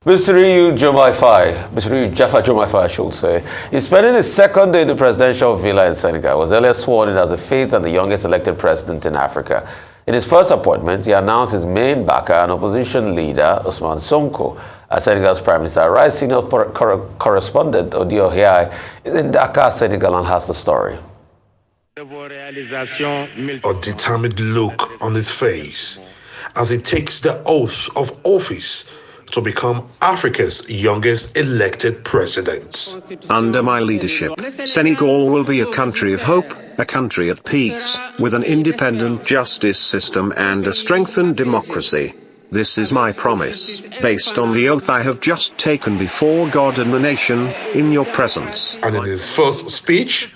Bassirou Diomaye, I should say, is spending his second day in the presidential villa in Senegal. Was earlier sworn in as the fifth and the youngest elected president in Africa. In his first appointment, he announced his main backer, an opposition leader, Ousmane Sonko, as Senegal's Prime Minister. Right, senior correspondent Odio Ndiaye is in Dakar, Senegal, and has the story. A determined look on his face as he takes the oath of office to become Africa's youngest elected president. Under my leadership, Senegal will be a country of hope, a country at peace, with an independent justice system and a strengthened democracy. This is my promise, based on the oath I have just taken before God and the nation, in your presence. And in his first speech,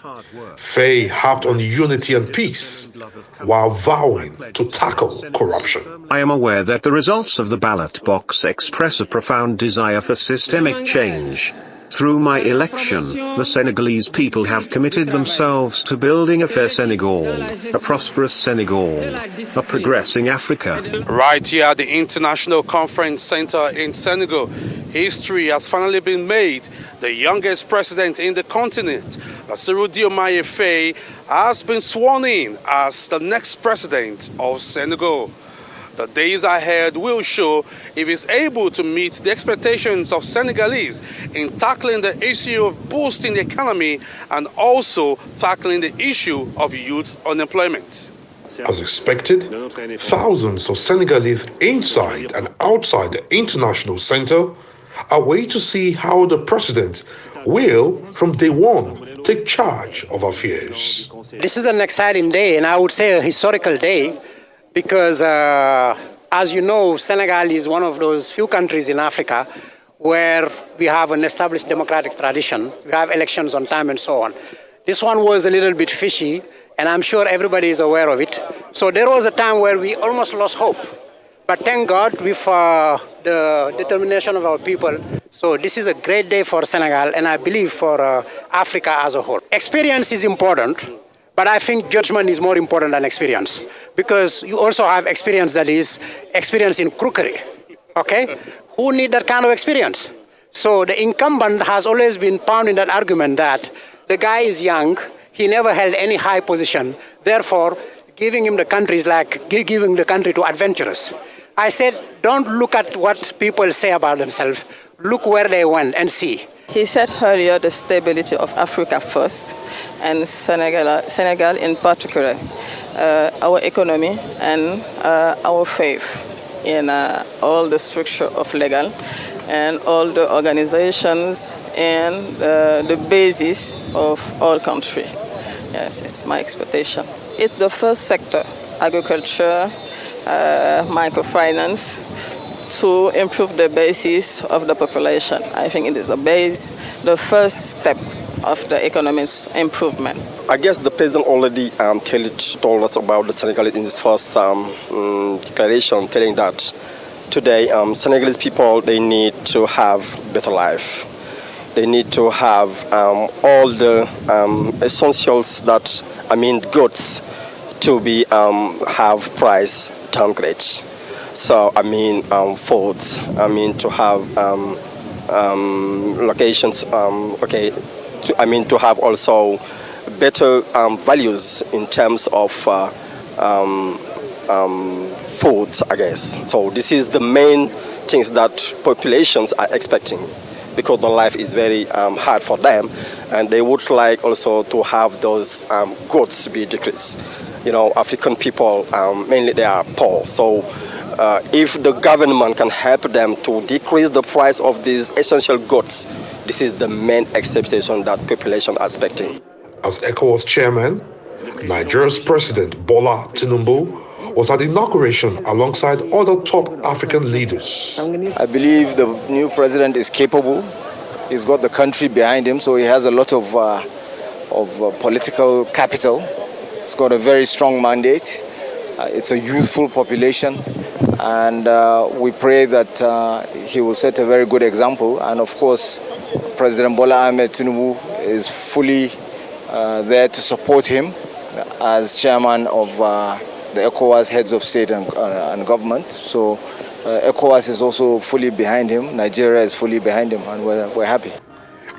Faye harped on unity and peace, while vowing to tackle corruption. I am aware that the results of the ballot box express a profound desire for systemic change. Through my election, the Senegalese people have committed themselves to building a fair Senegal, a prosperous Senegal, a progressing Africa. Right here at the International Conference Center in Senegal, history has finally been made. The youngest president in the continent, Bassirou Diomaye Faye, has been sworn in as the next president of Senegal. The days ahead will show if he's able to meet the expectations of Senegalese in tackling the issue of boosting the economy and also tackling the issue of youth unemployment. As expected, thousands of Senegalese inside and outside the International Center are waiting to see how the president will, from day one, take charge of affairs. This is an exciting day, and I would say a historical day, because as you know, Senegal is one of those few countries in Africa where we have an established democratic tradition. We have elections on time and so on. This one was a little bit fishy, and I'm sure everybody is aware of it. So there was a time where we almost lost hope. But thank God, with the determination of our people, so this is a great day for Senegal, and I believe for Africa as a whole. Experience is important, but I think judgment is more important than experience, because you also have experience that is experience in crookery, okay? Who need that kind of experience? So the incumbent has always been pounding that argument that the guy is young, he never held any high position, therefore giving him the country is like giving the country to adventurers. I said, don't look at what people say about themselves, look where they went and see. He said earlier the stability of Africa first, and Senegal in particular, our economy and our faith in all the structure of legal and all the organizations and the basis of all country. Yes, it's my expectation. It's the first sector, agriculture, microfinance, to improve the basis of the population. I think it is the first step of the economic's improvement. I guess the president already told us about the Senegalese in his first declaration, telling that today Senegalese people, they need to have better life. They need to have all the essentials goods to be have price downgraded. So foods. To have locations. To have also better values in terms of foods, I guess. So this is the main things that populations are expecting, because the life is very hard for them, and they would like also to have those goods be decreased. You know, African people, mainly they are poor. So if the government can help them to decrease the price of these essential goods, this is the main expectation that population are expecting. As ECOWAS chairman, Nigeria's President Bola Timbuktu was at the inauguration alongside other top African leaders. I believe the new president is capable. He's got the country behind him, so he has a lot of political capital. He's got a very strong mandate. It's a youthful population, and we pray that he will set a very good example. And of course, President Bola Ahmed Tinubu is fully there to support him as chairman of the ECOWAS heads of state and government. So ECOWAS is also fully behind him. Nigeria is fully behind him, and we're happy.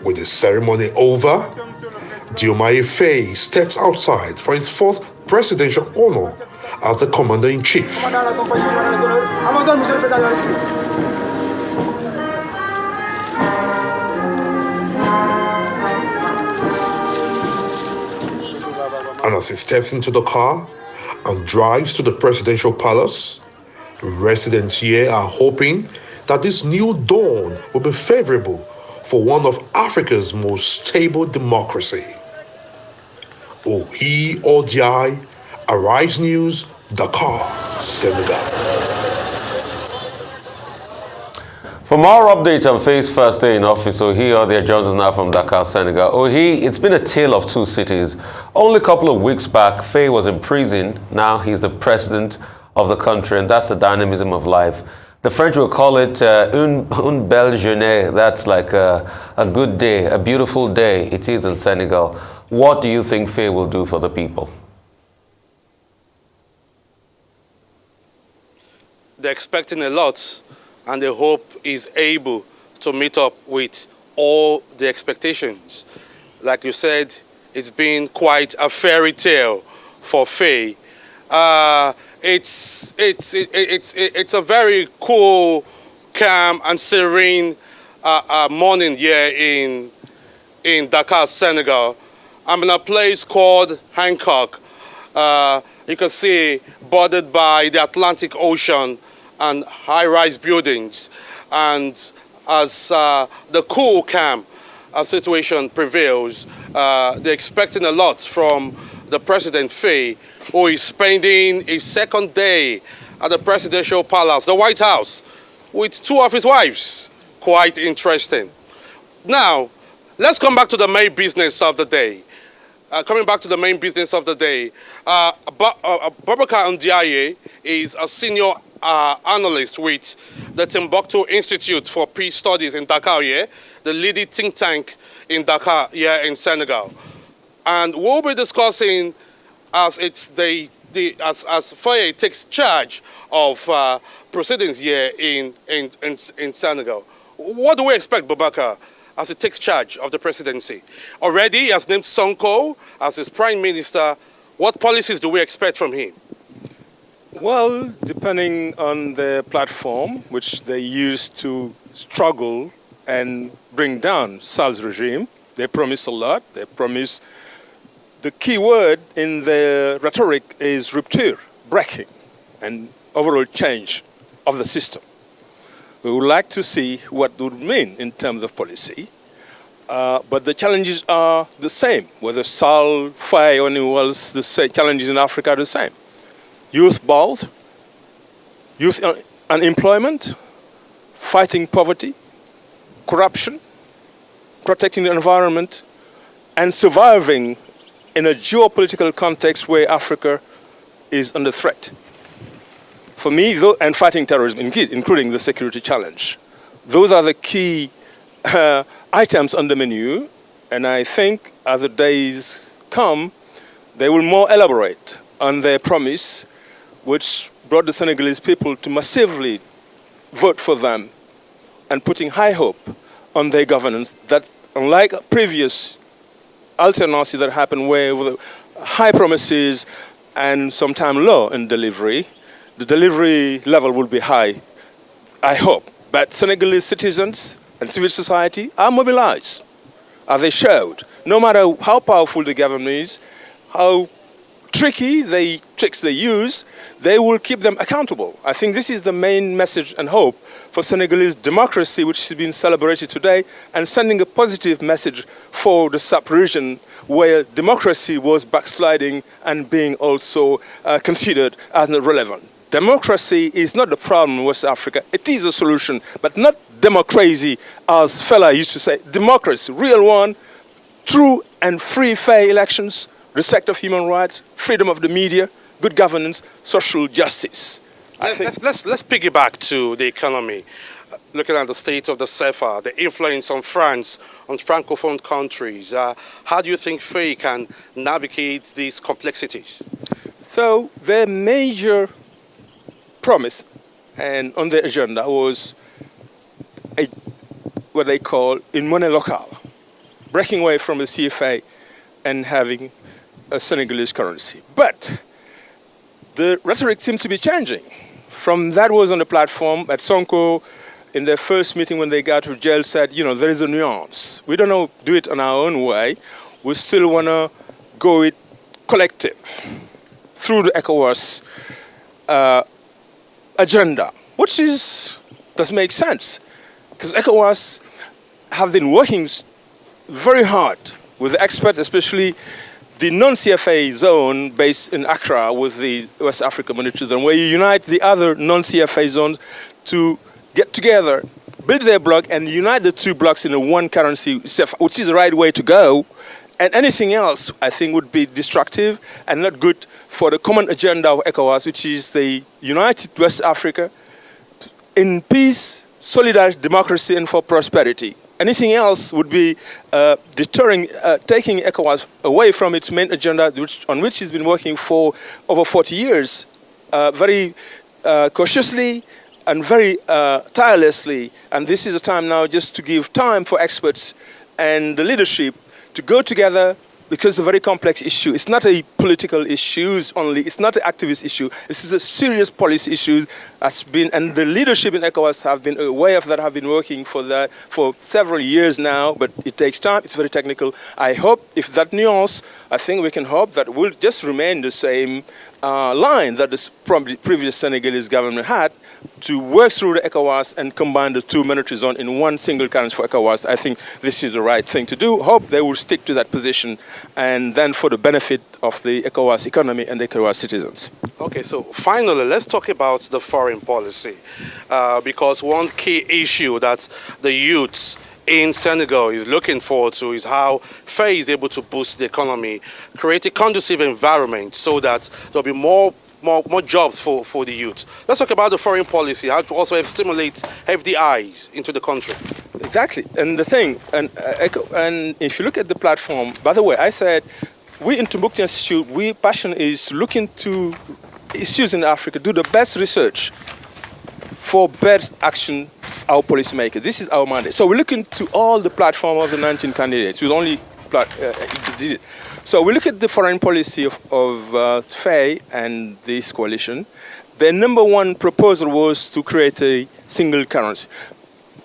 With the ceremony over, Diomaye Faye steps outside for his fourth presidential honor as the Commander-in-Chief. And as he steps into the car and drives to the presidential palace, residents here are hoping that this new dawn will be favorable for one of Africa's most stable democracy. Ohi Ndiaye, Arise News, Dakar, Senegal. For more updates on Faye's first day in office, Ohi Ndiaye joins us now from Dakar, Senegal. Ohi, it's been a tale of two cities. Only a couple of weeks back, Faye was in prison. Now he's the president of the country, and that's the dynamism of life. The French will call it une belle journée. That's like a good day, a beautiful day. It is in Senegal. What do you think Faye will do for the people? They're expecting a lot, and they hope he's able to meet up with all the expectations. Like you said, it's been quite a fairy tale for Faye. It's a very cool, calm, and serene morning here in Dakar, Senegal. I'm in a place called Hancock. You can see bordered by the Atlantic Ocean and high-rise buildings. And as the cool, calm situation prevails, they're expecting a lot from the President Faye, who is spending his second day at the presidential palace, the White House, with two of his wives. Quite interesting. Now, let's come back to the main business of the day. Babacar Ndiaye is a senior analyst with the Timbuktu Institute for Peace Studies in Dakar, the leading think tank in Dakar, in Senegal. And we'll be discussing as Faye takes charge of proceedings here in Senegal. What do we expect, Babacar, as he takes charge of the presidency? Already he has named Sonko as his prime minister. What policies do we expect from him? Well, depending on the platform which they used to struggle and bring down Sall's regime, they promised a lot. They promised, the key word in the rhetoric is rupture, breaking, and overall change of the system. We would like to see what it would mean in terms of policy, but the challenges are the same. Whether Sall, Faye, or anyone else, the challenges in Africa are the same. Youth bald, youth unemployment, fighting poverty, corruption, protecting the environment, and surviving in a geopolitical context where Africa is under threat. For me, and fighting terrorism, including the security challenge. Those are the key items on the menu, and I think as the days come, they will more elaborate on their promise, which brought the Senegalese people to massively vote for them and putting high hope on their governance, that unlike previous alternances that happened where with high promises and sometimes low in delivery, the delivery level will be high, I hope. But Senegalese citizens and civil society are mobilized, as they showed. No matter how powerful the government is, how tricky the tricks they use, they will keep them accountable. I think this is the main message and hope for Senegalese democracy, which has been celebrated today, and sending a positive message for the sub-region where democracy was backsliding and being also considered as not relevant. Democracy is not the problem in West Africa. It is a solution, but not democracy, as Fella used to say. Democracy, real one, true and free, fair elections, respect of human rights, freedom of the media, good governance, social justice. Let's piggyback to the economy. Looking at the state of the CFA, the influence on France, on Francophone countries, how do you think Faye can navigate these complexities? So their major promise and on the agenda was what they call une monnaie locale, breaking away from the CFA and having a Senegalese currency. But the rhetoric seems to be changing. From that was on the platform at Sonko, in their first meeting when they got to jail, said, you know, there is a nuance. We don't know, do it on our own way. We still want to go it collective through the ECOWAS agenda, which does make sense. Because ECOWAS have been working very hard with the experts, especially the non-CFA zone based in Accra with the West Africa Monetary Zone, where you unite the other non-CFA zones to get together, build their bloc, and unite the two blocks in a one currency, which is the right way to go. And anything else, I think, would be destructive and not good for the common agenda of ECOWAS, which is the united West Africa in peace, solidarity, democracy, and for prosperity. Anything else would be deterring, taking ECOWAS away from its main agenda, on which it's been working for over 40 years, very cautiously and very tirelessly. And this is a time now just to give time for experts and the leadership to go together, because it's a very complex issue. It's not a political issue only. It's not an activist issue. This is a serious policy issue and the leadership in ECOWAS have been aware of that, have been working for that for several years now, but it takes time. It's very technical. I hope if that nuance, I think we can hope that will just remain the same line that the previous Senegalese government had, to work through the ECOWAS and combine the two monetary zones in one single currency for ECOWAS. I think this is the right thing to do. Hope they will stick to that position, and then for the benefit of the ECOWAS economy and the ECOWAS citizens. Okay, so finally, let's talk about the foreign policy, because one key issue that the youths in Senegal is looking forward to is how Faye is able to boost the economy, create a conducive environment so that there'll be more jobs for the youth. Let's talk about the foreign policy, how to also stimulate FDIs into the country. Exactly, and the thing, and if you look at the platform, by the way, I said, we in Timbuktu Institute, we passion is looking to issues in Africa, do the best research for better action our policymakers. This is our mandate. So we're looking to all the platform of the 19 candidates, who only did it. So we look at the foreign policy of Faye and this coalition. Their number one proposal was to create a single currency.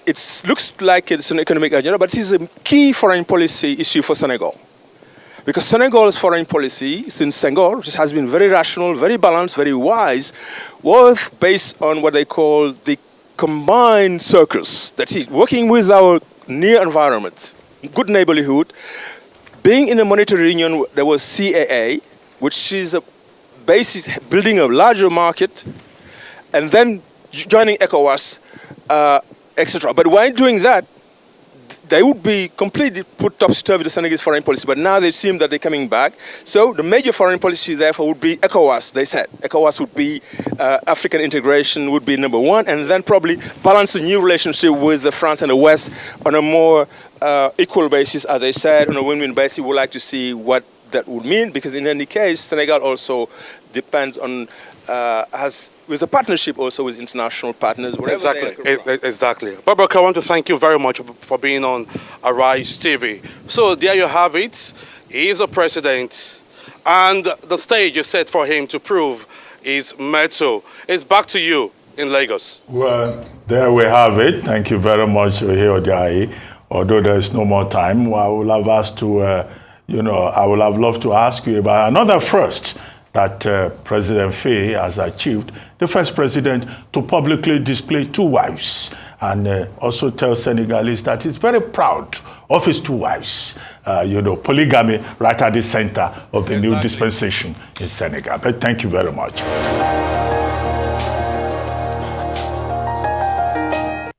It looks like it's an economic agenda, but it is a key foreign policy issue for Senegal. Because Senegal's foreign policy, since Senghor, which has been very rational, very balanced, very wise, was based on what they call the combined circles. That is, working with our near environment, good neighborhood. Being in a monetary union, there was CAA, which is a basis building a larger market, and then joining ECOWAS, etc. But while doing that, they would be completely put topsy-turvy to Senegalese foreign policy. But now they seem that they're coming back. So the major foreign policy, therefore, would be ECOWAS, they said. ECOWAS would be African integration would be number one, and then probably balance a new relationship with the France and the West on a more equal basis, as they said, on a win-win basis. We would like to see what that would mean, because in any case, Senegal also depends on, with a partnership also with international partners. Exactly. Babacar, I want to thank you very much for being on Arise TV. So there you have it. He is a president, and the stage is set for him to prove his mettle. It's back to you in Lagos. Well, there we have it. Thank you very much, Ndiaye. Although there's no more time, I would have asked to, I would have loved to ask you about another first that President Faye has achieved, the first president to publicly display two wives, and also tell Senegalese that he's very proud of his two wives. Polygamy right at the center of the new dispensation in Senegal. But thank you very much.